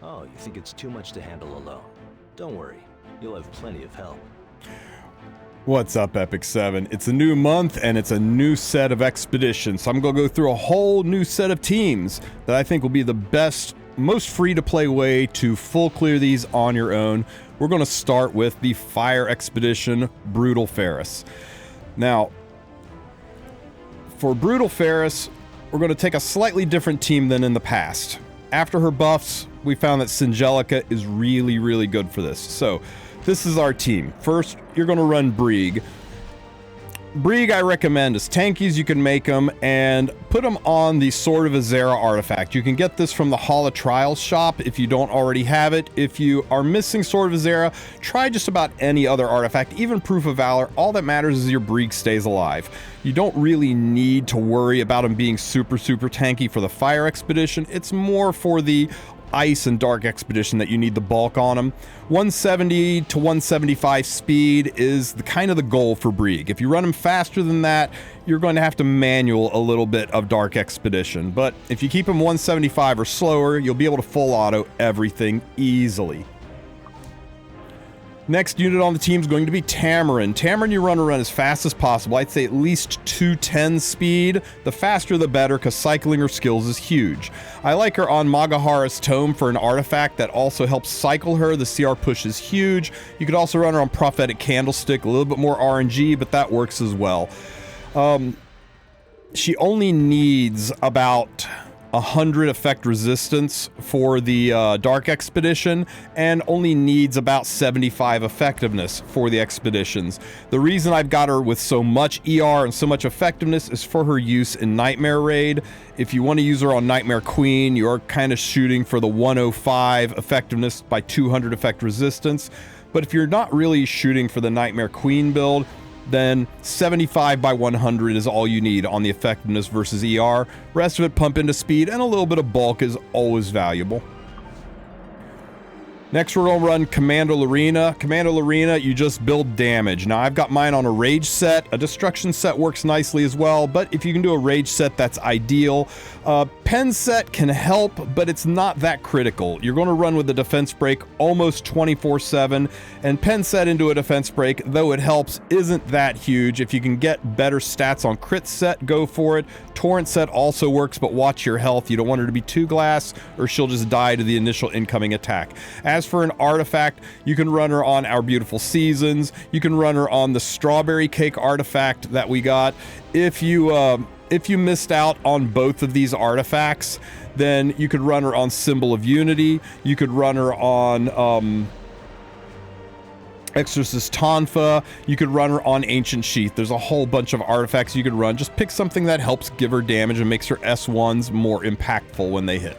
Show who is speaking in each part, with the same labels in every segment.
Speaker 1: Oh, you think it's too much to handle alone? Don't worry, you'll have plenty of help.
Speaker 2: What's up, Epic 7? It's a new month and it's a new set of expeditions. So I'm going to go through a whole new set of teams that I think will be the best, most free-to-play way to full clear these on your own. We're going to start with the Fire Expedition Brutal Ferris. Now, for Brutal Ferris, we're going to take a slightly different team than in the past. After her buffs, we found that Singelica is really, really good for this. So, this is our team. First, you're going to run Brieg. Brieg, I recommend, as tanky as you can make them, and put them on the Sword of Azera artifact. You can get this from the Hall of Trials shop if you don't already have it. If you are missing Sword of Azera, try just about any other artifact, even Proof of Valor. All that matters is your Brieg stays alive. You don't really need to worry about him being super, super tanky for the Fire Expedition. It's more for the Ice and Dark Expedition that you need the bulk on them. 170 to 175 speed is the kind of the goal for Brieg. If you run him faster than that, you're going to have to manual a little bit of Dark Expedition. But if you keep him 175 or slower, you'll be able to full auto everything easily. Next unit on the team is going to be Tamarin. Tamarin, you run as fast as possible. I'd say at least 210 speed. The faster the better, because cycling her skills is huge. I like her on Magahara's Tome for an artifact that also helps cycle her. The CR push is huge. You could also run her on Prophetic Candlestick, a little bit more RNG, but that works as well. She only needs about 100 effect resistance for the Dark Expedition, and only needs about 75 effectiveness for the expeditions. The reason I've got her with so much ER and so much effectiveness is for her use in Nightmare Raid. If you want to use her on Nightmare Queen, you're kind of shooting for the 105 effectiveness by 200 effect resistance. But if you're not really shooting for the Nightmare Queen build, then 75 by 100 is all you need on the effectiveness versus ER. Rest of it, pump into speed, and a little bit of bulk is always valuable. Next, we're going to run Commando Lorena. Commando Lorena, you just build damage. Now, I've got mine on a Rage set. A Destruction set works nicely as well, but if you can do a Rage set, that's ideal. Pen set can help, but it's not that critical. You're going to run with the Defense Break almost 24/7, and Pen set into a Defense Break, though it helps, isn't that huge. If you can get better stats on Crit set, go for it. Torrent set also works, but watch your health. You don't want her to be too glass, or she'll just die to the initial incoming attack. As for an artifact, you can run her on Our Beautiful Seasons. You can run her on the Strawberry Cake artifact that we got. If you missed out on both of these artifacts, then you could run her on Symbol of Unity. You could run her on Exorcist Tonfa. You could run her on Ancient Sheath. There's a whole bunch of artifacts you could run. Just pick something that helps give her damage and makes her S1s more impactful when they hit.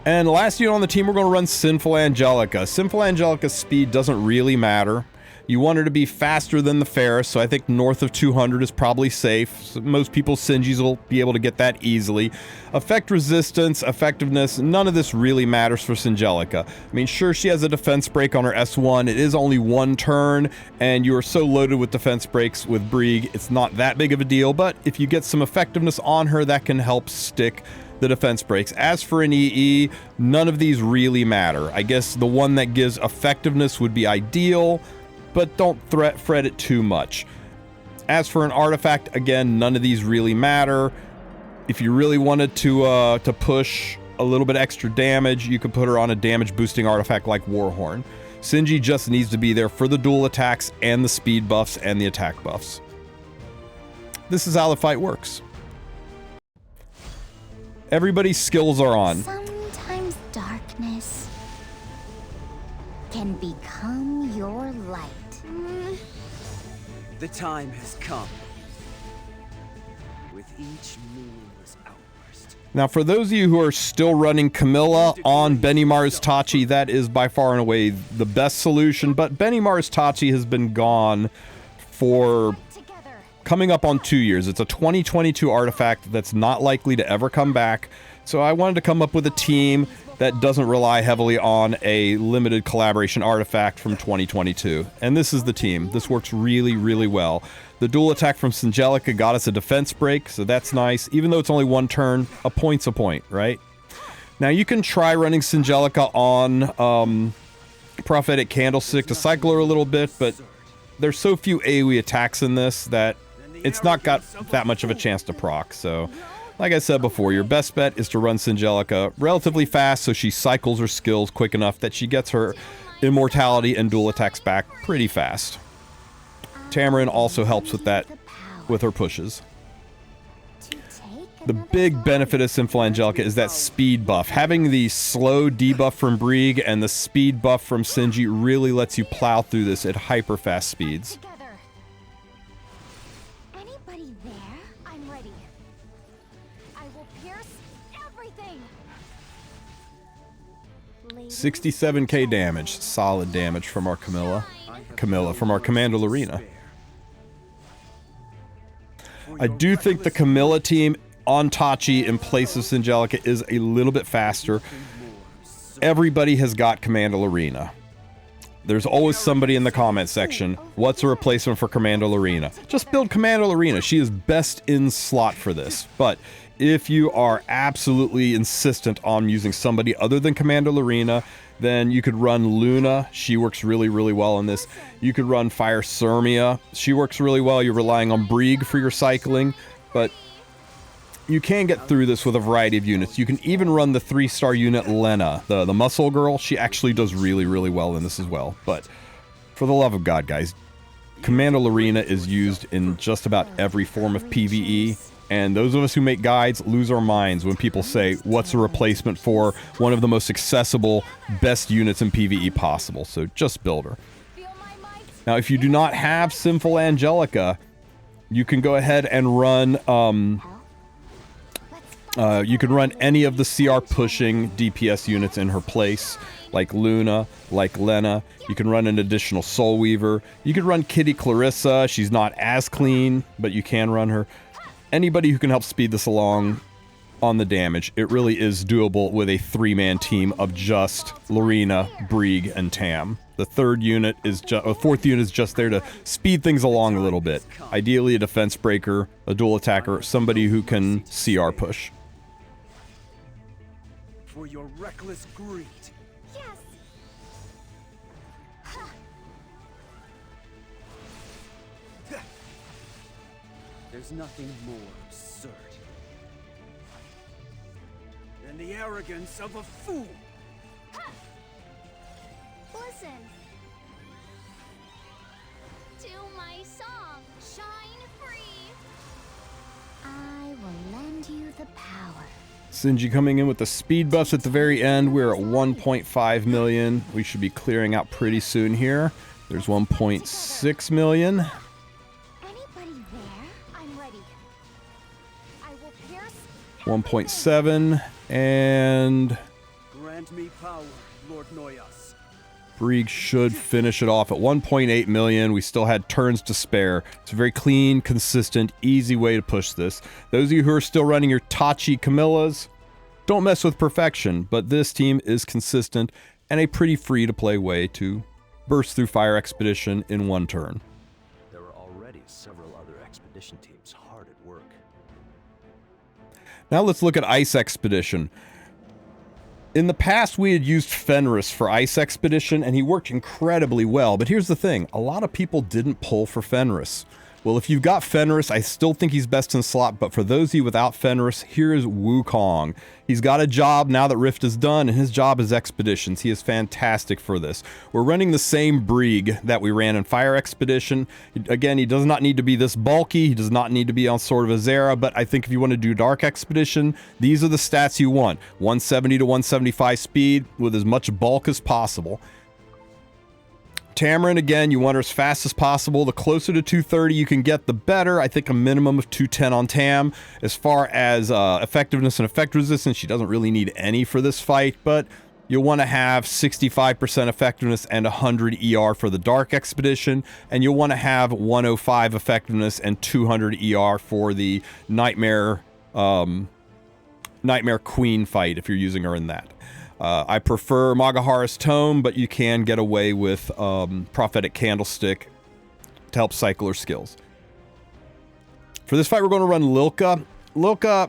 Speaker 2: And last unit on the team, we're going to run Sinful Angelica. Sinful Angelica's speed doesn't really matter. You want her to be faster than the Ferris, so I think north of 200 is probably safe. So most people's Sinjis will be able to get that easily. Effect resistance, effectiveness, none of this really matters for Singelica. I mean, sure, she has a defense break on her S1. It is only one turn, and you are so loaded with defense breaks with Brieg, it's not that big of a deal, but if you get some effectiveness on her, that can help stick the defense breaks. As for an EE, none of these really matter. I guess the one that gives effectiveness would be ideal, but don't fret it too much. As for an artifact, again, none of these really matter. If you really wanted to push a little bit extra damage, you could put her on a damage boosting artifact like Warhorn. Sinji just needs to be there for the dual attacks and the speed buffs and the attack buffs. This is how the fight works. Everybody's skills are on.
Speaker 3: Sometimes darkness can become your light.
Speaker 4: The time has come. With each meaningless outburst.
Speaker 2: Now, for those of you who are still running Camilla on Benimar's Tachi, that is by far and away the best solution, but Benimar's Tachi has been gone for coming up on 2 years. It's a 2022 artifact that's not likely to ever come back. So I wanted to come up with a team that doesn't rely heavily on a limited collaboration artifact from 2022. And this is the team. This works really, really well. The dual attack from Singelica got us a defense break, so that's nice. Even though it's only one turn, a point's a point, right? Now you can try running Singelica on Prophetic Candlestick to cycle her a little bit, but there's so few AoE attacks in this that it's not got that much of a chance to proc. So, like I said before, your best bet is to run Singelica relatively fast so she cycles her skills quick enough that she gets her immortality and dual attacks back pretty fast. Tamarin also helps with that with her pushes. The big benefit of Sinful Angelica is that speed buff. Having the slow debuff from Brieg and the speed buff from Sinji really lets you plow through this at hyper fast speeds.
Speaker 3: Anybody there? I'm ready. I will pierce everything.
Speaker 2: 67k damage. Solid damage from our Camilla, from our Commander Lorena. I do think the Camilla team on Tachi in place of Singelica is a little bit faster. Everybody has got Commander Lorena. There's always somebody in the comment section, what's a replacement for Commander Lorena? Just build Commander Lorena. She is best in slot for this. But if you are absolutely insistent on using somebody other than Commander Lorena, then you could run Luna. She works really, really well in this. You could run Fire Sirmia. She works really well. You're relying on Brieg for your cycling, but you can get through this with a variety of units. You can even run the 3-star unit Lena, the muscle girl. She actually does really, really well in this as well. But for the love of God, guys, Commander Lorena is used in just about every form of PvE. And those of us who make guides lose our minds when people say, what's a replacement for one of the most accessible, best units in PvE possible? So just build her. Now, if you do not have Sinful Angelica, you can go ahead and run you can run any of the CR pushing DPS units in her place, like Luna, like Lena. You can run an additional Soul Weaver. You could run Kitty Clarissa. She's not as clean, but you can run her. Anybody who can help speed this along on the damage. It really is doable with a 3-man team of just Lorena, Brieg, and Tam. The fourth unit is just there to speed things along a little bit. Ideally a defense breaker, a dual attacker, somebody who can CR push.
Speaker 4: For your reckless greed.
Speaker 3: Yes.
Speaker 4: There's nothing more absurd than the arrogance of a fool.
Speaker 3: Listen to my song, Shine Free. I will lend you the power.
Speaker 2: Sinji coming in with the speed buffs at the very end. We're at 1.5 million. We should be clearing out pretty soon here. There's 1.6 million.
Speaker 3: Anybody there? I'm ready. I will pierce
Speaker 2: 1.7 and
Speaker 4: Grant me power, Lord Noyas.
Speaker 2: Brieg should finish it off at 1.8 million. We still had turns to spare. It's a very clean, consistent, easy way to push this. Those of you who are still running your Tachi Camillas, don't mess with perfection, but this team is consistent and a pretty free-to-play way to burst through Fire Expedition in one turn.
Speaker 1: There are already several other expedition teams hard at work.
Speaker 2: Now let's look at Ice Expedition. In the past, we had used Fenris for Ice Expedition, and he worked incredibly well. But here's the thing. A lot of people didn't pull for Fenris. Well, if you've got Fenris, I still think he's best in slot. But for those of you without Fenris, here is Wukong. He's got a job now that Rift is done, and his job is Expeditions. He is fantastic for this. We're running the same Brieg that we ran in Fire Expedition. Again, he does not need to be this bulky. He does not need to be on Sword of Azera. But I think if you want to do Dark Expedition, these are the stats you want. 170 to 175 speed with as much bulk as possible. Tamarin, again, you want her as fast as possible. The closer to 230 you can get, the better. I think a minimum of 210 on Tam. As far as effectiveness and effect resistance, she doesn't really need any for this fight, but you'll want to have 65% effectiveness and 100 ER for the Dark Expedition, and you'll want to have 105 effectiveness and 200 ER for the Nightmare Queen fight if you're using her in that. I prefer Magahara's Tome, but you can get away with Prophetic Candlestick to help cycle her skills. For this fight, we're going to run Lilka. Lilka,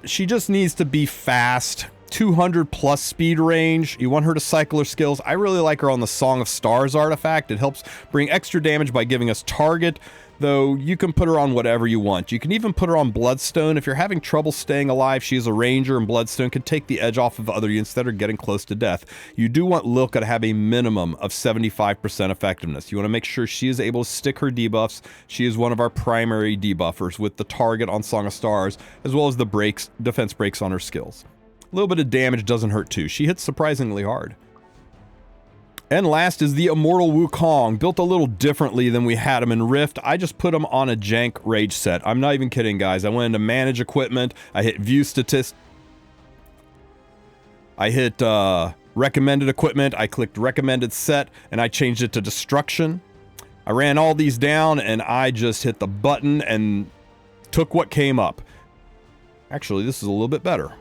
Speaker 2: she just needs to be fast 200 plus speed range. You want her to cycle her skills. I really like her on the Song of Stars artifact. It helps bring extra damage by giving us target, though you can put her on whatever you want. You can even put her on Bloodstone. If you're having trouble staying alive, she's a ranger, and Bloodstone can take the edge off of other units that are getting close to death. You do want Lilka to have a minimum of 75% effectiveness. You want to make sure she is able to stick her debuffs. She is one of our primary debuffers with the target on Song of Stars, as well as the breaks, defense breaks on her skills. A little bit of damage doesn't hurt too. She hits surprisingly hard. And last is the Immortal Wukong, built a little differently than we had him in Rift. I just put him on a jank rage set. I'm not even kidding, guys. I went into manage equipment. I hit view statistics. I hit recommended equipment. I clicked recommended set, and I changed it to destruction. I ran all these down, and I just hit the button and took what came up. Actually, this is a little bit better.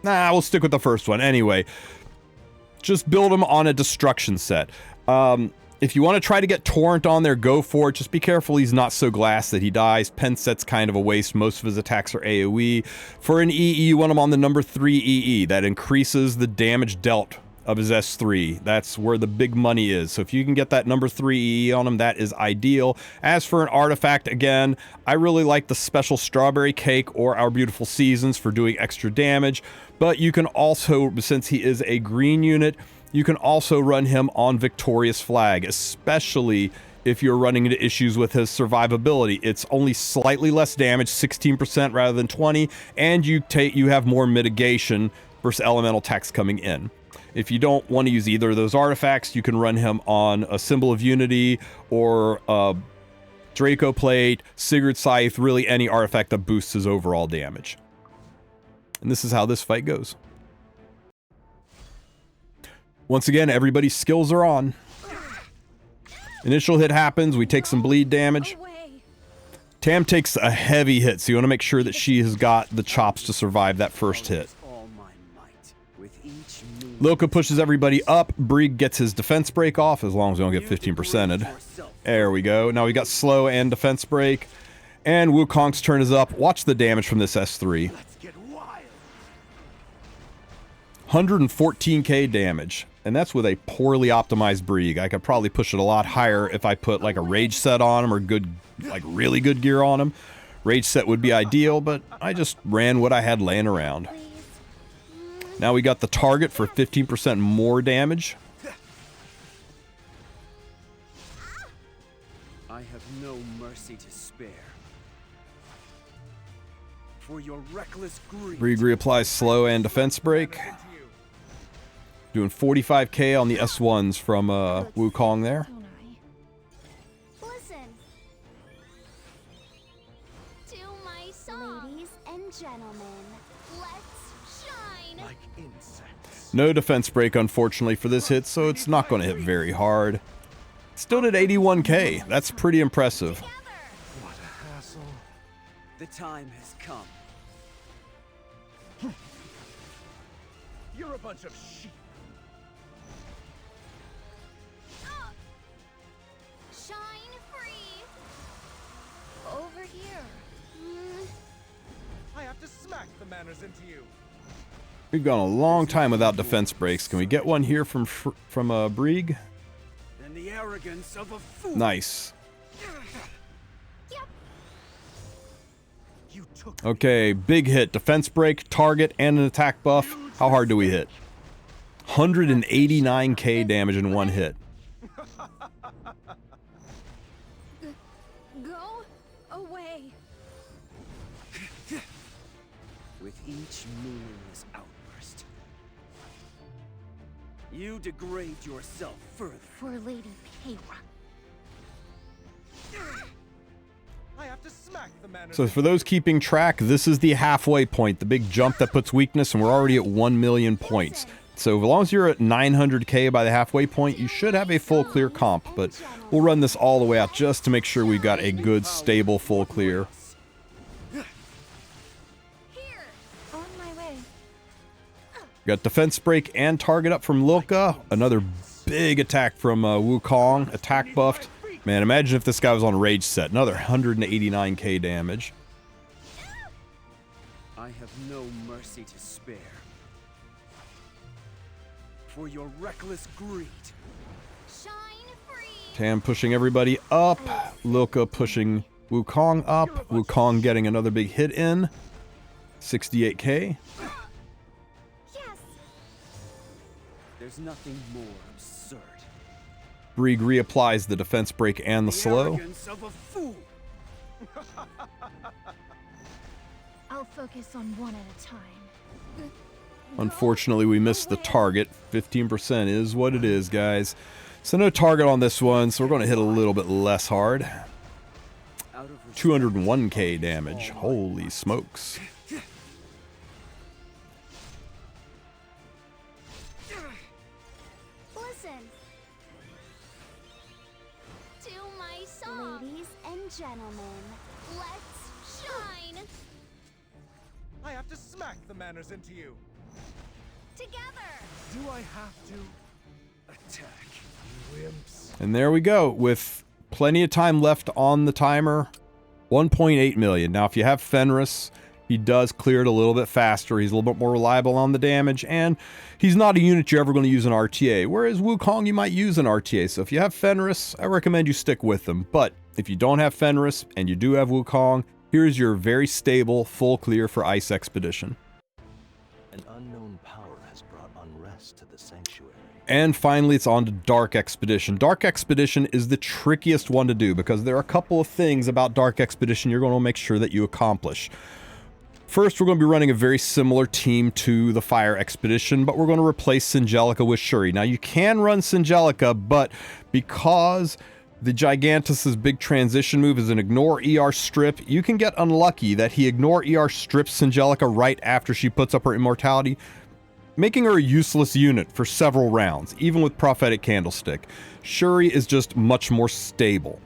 Speaker 2: Nah, we'll stick with the first one. Anyway, just build him on a destruction set. If you want to try to get Torrent on there, go for it. Just be careful he's not so glass that he dies. Pen set's kind of a waste. Most of his attacks are AoE. For an EE, you want him on the number 3 EE. That increases the damage dealt of his S3. That's where the big money is. So if you can get that number 3 EE on him, that is ideal. As for an artifact, again, I really like the special Strawberry Cake or Our Beautiful Seasons for doing extra damage. But you can also, since he is a green unit, you can also run him on Victorious Flag, especially if you're running into issues with his survivability. It's only slightly less damage, 16% rather than 20, and you have more mitigation versus elemental attacks coming in. If you don't want to use either of those artifacts, you can run him on a Symbol of Unity or a Draco Plate, Sigurd Scythe, really any artifact that boosts his overall damage. And this is how this fight goes. Once again, everybody's skills are on. Initial hit happens, we take some bleed damage. Tam takes a heavy hit, so you want to make sure that she has got the chops to survive that first hit. Lilka pushes everybody up. Brig gets his defense break off, as long as we don't get 15%ed. There we go. Now we got slow and defense break. And Wukong's turn is up. Watch the damage from this S3. 114k damage. And that's with a poorly optimized Brig. I could probably push it a lot higher if I put like a rage set on him or good, like really good gear on him. Rage set would be ideal, but I just ran what I had laying around. Now we got the target for 15% more damage.
Speaker 4: I have no mercy to spare. For your reckless greed.
Speaker 2: Brig reapplies slow and defense break. Doing 45k on the S1s from Wukong there.
Speaker 3: Listen to my song. Ladies and gentlemen, let's shine.
Speaker 4: Like insects.
Speaker 2: No defense break, unfortunately, for this hit, so it's not going to hit very hard. Still did 81k. That's pretty impressive.
Speaker 4: What a hassle. The time has come. You're a bunch of sheep.
Speaker 3: Shine free. Over here.
Speaker 5: I have to smack the manners into you.
Speaker 2: We've gone a long time without defense breaks. Can we get one here from Brig?
Speaker 4: And the arrogance of a fool.
Speaker 2: Nice.
Speaker 3: Yep.
Speaker 4: You took
Speaker 2: Okay, big hit. Defense break, target, and an attack buff. How hard do we hit? 189k damage in one hit.
Speaker 3: Go away.
Speaker 4: with each meaningless outburst. You degrade yourself further.
Speaker 3: For Lady Payra.
Speaker 5: I have to smack the manners.
Speaker 2: So for those keeping track, this is the halfway point, the big jump that puts weakness, and we're already at 1 million points. So as long as you're at 900k by the halfway point, you should have a full clear comp, but we'll run this all the way out just to make sure we've got a good, stable, full clear.
Speaker 3: Here. On my way.
Speaker 2: We got defense break and target up from Lilka. Another big attack from Wukong, attack buffed. Man, imagine if this guy was on a rage set. Another 189k damage.
Speaker 4: I have no mercy to spare. For your reckless greed.
Speaker 3: Shine free.
Speaker 2: Tam pushing everybody up. Lilka pushing Wukong up. Wukong getting another big hit in. 68k.
Speaker 3: Yes.
Speaker 4: There's nothing more absurd.
Speaker 2: Brieg reapplies the defense break and the slow.
Speaker 4: Arrogance of a fool.
Speaker 3: I'll focus on one at a time.
Speaker 2: Unfortunately, we missed the target. 15% is what it is, guys. So no target on this one, so we're going to hit a little bit less hard.
Speaker 4: Out of respect
Speaker 2: 201k damage. Holy smokes.
Speaker 3: Listen to my song. Ladies and gentlemen, let's shine
Speaker 5: I have to smack the manners into you.
Speaker 3: together.
Speaker 5: Do I have to attack, you wimps?
Speaker 2: And there we go, with plenty of time left on the timer. 1.8 million. Now, if you have Fenris, he does clear it a little bit faster. He's a little bit more reliable on the damage, and he's not a unit you're ever going to use an RTA. Whereas Wukong, you might use an RTA. So if you have Fenris, I recommend you stick with them. But if you don't have Fenris and you do have Wukong, here's your very stable, full clear for Ice Expedition.
Speaker 1: An unknown power has brought unrest to the sanctuary.
Speaker 2: And finally, it's on to Dark Expedition. Dark Expedition is the trickiest one to do because there are a couple of things about Dark Expedition you're going to make sure that you accomplish. First, we're going to be running a very similar team to the Fire Expedition, but we're going to replace Singelica with Shuri. Now, you can run Singelica, but because the Gigantus's big transition move is an ignore ER strip, you can get unlucky that he ignore ER strips Singelica right after she puts up her immortality, making her a useless unit for several rounds, even with Prophetic Candlestick. Shuri is just much more stable.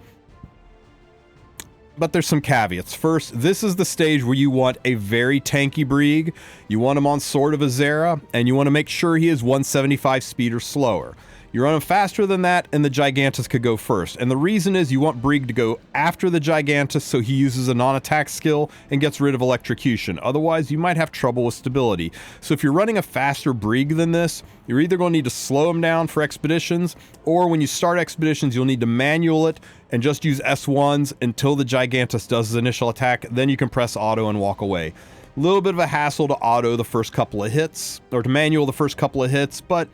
Speaker 2: But there's some caveats. First, this is the stage where you want a very tanky Brieg. You want him on Sword of Azera, and you want to make sure he is 175 speed or slower. You run him faster than that, and the Gigantus could go first. And the reason is you want Brieg to go after the Gigantus so he uses a non-attack skill and gets rid of electrocution. Otherwise, you might have trouble with stability. So if you're running a faster Brieg than this, you're either going to need to slow him down for expeditions, or when you start expeditions, you'll need to manual it and just use S1s until the Gigantus does his initial attack. Then you can press auto and walk away. A little bit of a hassle to auto the first couple of hits, or to manual the first couple of hits, but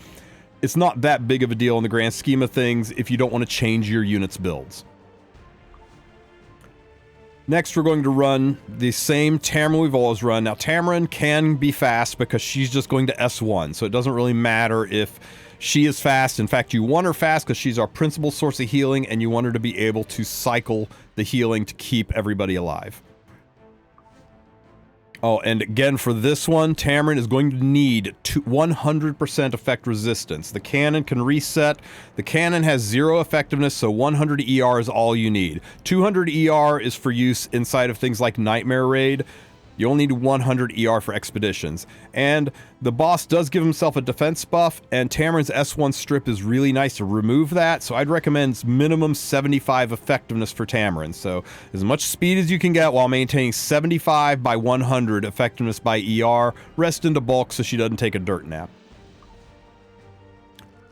Speaker 2: it's not that big of a deal in the grand scheme of things if you don't want to change your unit's builds. Next, we're going to run the same Tamarin we've always run. Now, Tamarin can be fast because she's just going to S1, so it doesn't really matter if she is fast. In fact, you want her fast because she's our principal source of healing, and you want her to be able to cycle the healing to keep everybody alive. Oh, and again, for this one, Tamarin is going to need 100% effect resistance. The cannon can reset. The cannon has 0 effectiveness, so 100 ER is all you need. 200 ER is for use inside of things like Nightmare Raid. You only need 100 ER for expeditions. And the boss does give himself a defense buff, and Tamarin's S1 strip is really nice to remove that, so I'd recommend minimum 75 effectiveness for Tamarin. So as much speed as you can get while maintaining 75 by 100 effectiveness by ER. Rest into bulk so she doesn't take a dirt nap.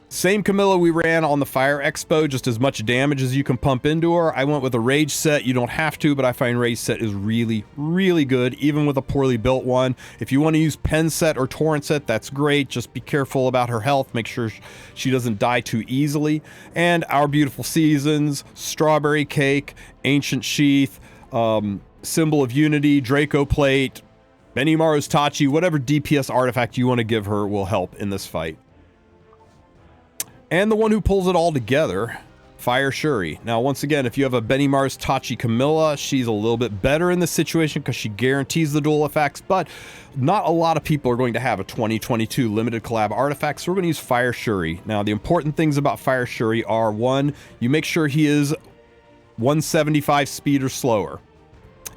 Speaker 2: Same Camilla we ran on the Fire Expo, just as much damage as you can pump into her. I went with a Rage set. You don't have to, but I find Rage set is really, really good, even with a poorly built one. If you want to use Pen set or Torrent set, that's great. Just be careful about her health. Make sure she doesn't die too easily. And Our Beautiful Seasons, Strawberry Cake, Ancient Sheath, Symbol of Unity, Draco Plate, Benimaru's Tachi, whatever DPS artifact you want to give her will help in this fight. And the one who pulls it all together, Fire Shuri. Now, once again, if you have a Benimaru's Tachi Camilla, she's a little bit better in this situation because she guarantees the dual effects, but not a lot of people are going to have a 2022 limited collab artifact, so we're going to use Fire Shuri. Now, the important things about Fire Shuri are, one, you make sure he is 175 speed or slower.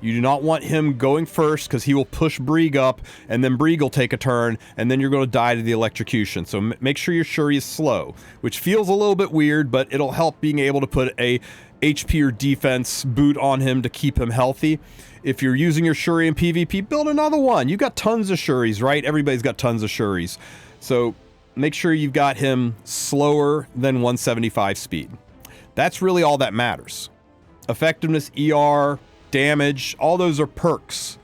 Speaker 2: You do not want him going first because he will push Brieg up, and then Brieg will take a turn, and then you're going to die to the electrocution. So make sure your Shuri is slow, which feels a little bit weird, but it'll help being able to put a HP or defense boot on him to keep him healthy. If you're using your Shuri in PvP, build another one. You've got tons of Shuris, right? Everybody's got tons of Shuris. So make sure you've got him slower than 175 speed. That's really all that matters. Effectiveness, ER, damage, all those are perks.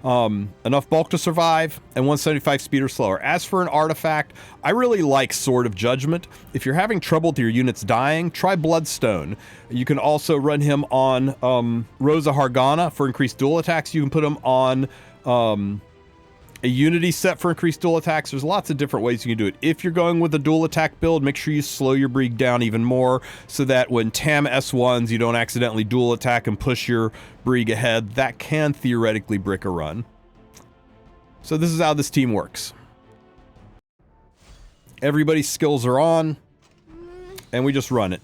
Speaker 2: Enough bulk to survive, and 175 speed or slower. As for an artifact, I really like Sword of Judgment. If you're having trouble with your units dying, try Bloodstone. You can also run him on Rosa Hargana for increased dual attacks. You can put him on a Unity set for increased dual attacks. There's lots of different ways you can do it. If you're going with a dual attack build, make sure you slow your Brieg down even more so that when Tam S1s, you don't accidentally dual attack and push your Brieg ahead. That can theoretically brick a run. So this is how this team works. Everybody's skills are on, and we just run it.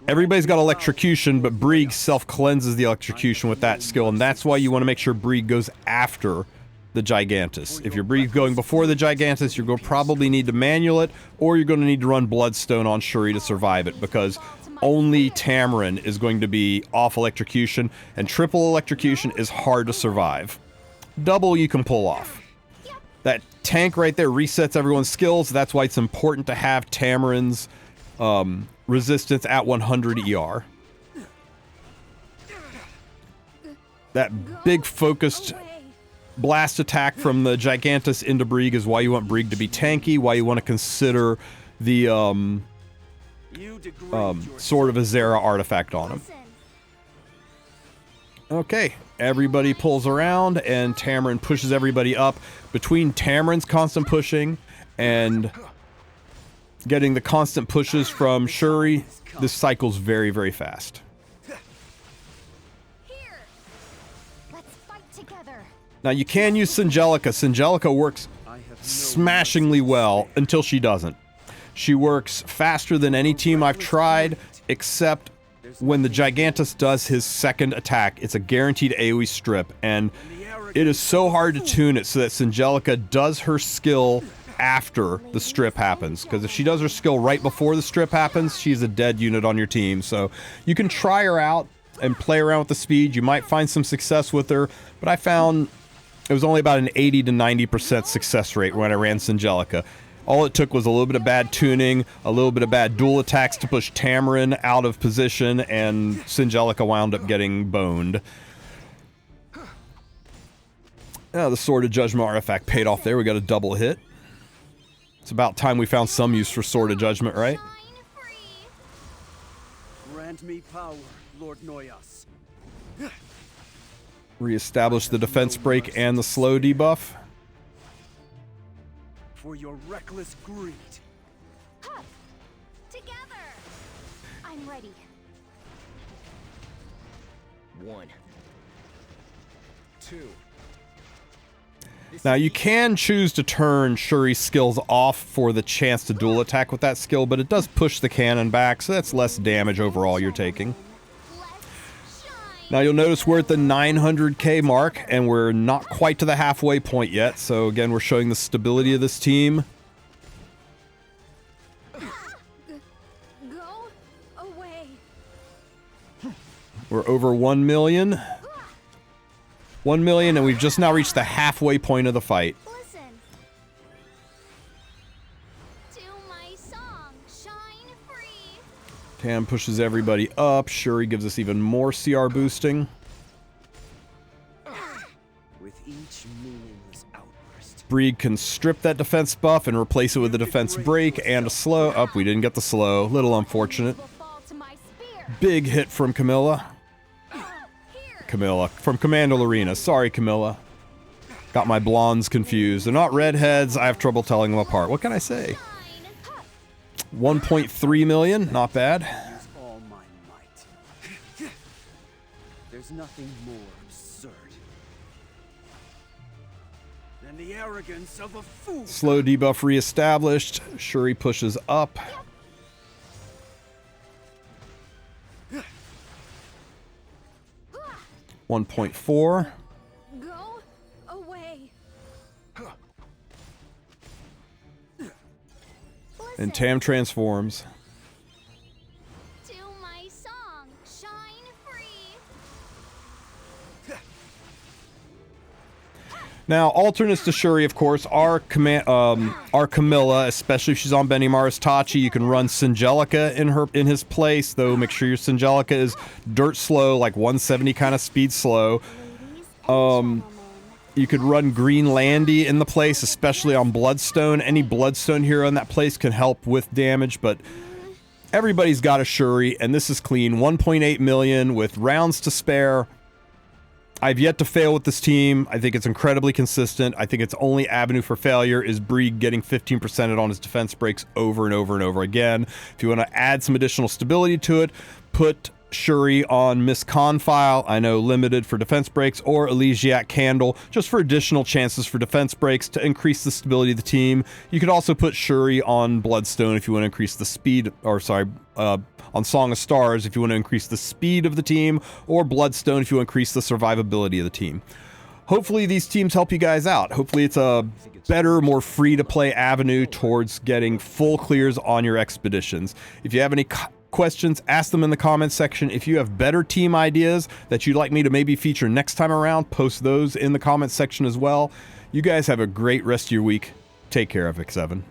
Speaker 2: Everybody's got electrocution, but Brieg self-cleanses the electrocution with that skill, and that's why you want to make sure Brieg goes after the Gigantus. If your Brieg's going before the Gigantus, you're going to probably need to manual it, or you're going to need to run Bloodstone on Shuri to survive it, because only Tamarin is going to be off electrocution, and triple electrocution is hard to survive. Double you can pull off. That tank right there resets everyone's skills. That's why it's important to have Tamarin's resistance at 100 ER. That big focused blast attack from the Gigantus into Brieg is why you want Brieg to be tanky, why you want to consider the Sword of Azera artifact on him. Okay, everybody pulls around and Tamarin pushes everybody up. Between Tamarin's constant pushing and getting the constant pushes from Shuri, this cycle's very, very fast.
Speaker 3: Here. Let's fight together.
Speaker 2: Now you can use Singelica. Singelica works smashingly well until she doesn't. She works faster than any team I've tried, except when the Gigantus does his second attack. It's a guaranteed AoE strip, and it is so hard to tune it so that Singelica does her skill after the strip happens, because if she does her skill right before the strip happens, she's a dead unit on your team. So you can try her out and play around with the speed. You might find some success with her, but I found it was only about an 80 to 90% success rate when I ran Singelica. All it took was a little bit of bad tuning, a little bit of bad dual attacks to push Tamarin out of position, and Singelica wound up getting boned. The Sword of Judgment artifact paid off there. We got a double hit. It's about time we found some use for Sword of Judgment, right?
Speaker 4: Grant me power, Lord Noyas.
Speaker 2: Reestablish the defense break and the slow debuff.
Speaker 4: For your reckless greed.
Speaker 3: Hup. Together. I'm ready.
Speaker 5: 1, 2.
Speaker 2: Now you can choose to turn Shuri's skills off for the chance to dual attack with that skill, but it does push the cannon back, so that's less damage overall you're taking. Now you'll notice we're at the 900k mark, and we're not quite to the halfway point yet, so again we're showing the stability of this team.
Speaker 3: Go away.
Speaker 2: We're over 1 million. 1 million, and we've just now reached the halfway point of the fight.
Speaker 3: Listen to my song, Shine Free.
Speaker 2: Tam pushes everybody up. Shuri gives us even more CR boosting.
Speaker 4: With each meaningless outburst.
Speaker 2: Brieg can strip that defense buff and replace it with a defense break and a slow. Oh, we didn't get the slow. Little unfortunate.
Speaker 3: Will fall to my spear.
Speaker 2: Big hit from Camilla. From Commando Arena. Sorry, Camilla. Got my blondes confused. They're not redheads. I have trouble telling them apart. What can I say? 1.3 million. Not bad.
Speaker 4: Use all my might. There's nothing more absurd than the arrogance of a fool.
Speaker 2: Slow debuff reestablished. Shuri pushes up. 1.4.
Speaker 3: Go away.
Speaker 2: And Tam transforms.
Speaker 3: To my song, shine free.
Speaker 2: Now, alternates to Shuri, of course, are Camilla, especially if she's on Benimaru's Tachi. You can run Singelica in his place, though make sure your Singelica is dirt slow, like 170 kind of speed slow. You could run Green Landy in the place, especially on Bloodstone. Any Bloodstone hero in that place can help with damage, but everybody's got a Shuri, and this is clean. 1.8 million with rounds to spare. I've yet to fail with this team. I think it's incredibly consistent. I think its only avenue for failure is Brieg getting 15% on his defense breaks over and over and over again. If you want to add some additional stability to it, put Shuri on Miss Confile, I know limited for defense breaks, or Elysiac Candle, just for additional chances for defense breaks to increase the stability of the team. You could also put Shuri on Bloodstone if you want to increase the speed, or sorry, on Song of Stars if you want to increase the speed of the team, or Bloodstone if you want to increase the survivability of the team. Hopefully these teams help you guys out. Hopefully it's a better, more free-to-play avenue towards getting full clears on your expeditions. If you have any questions, ask them in the comments section. If you have better team ideas that you'd like me to maybe feature next time around, post those in the comments section as well. You guys have a great rest of your week. Take care, Epic 7.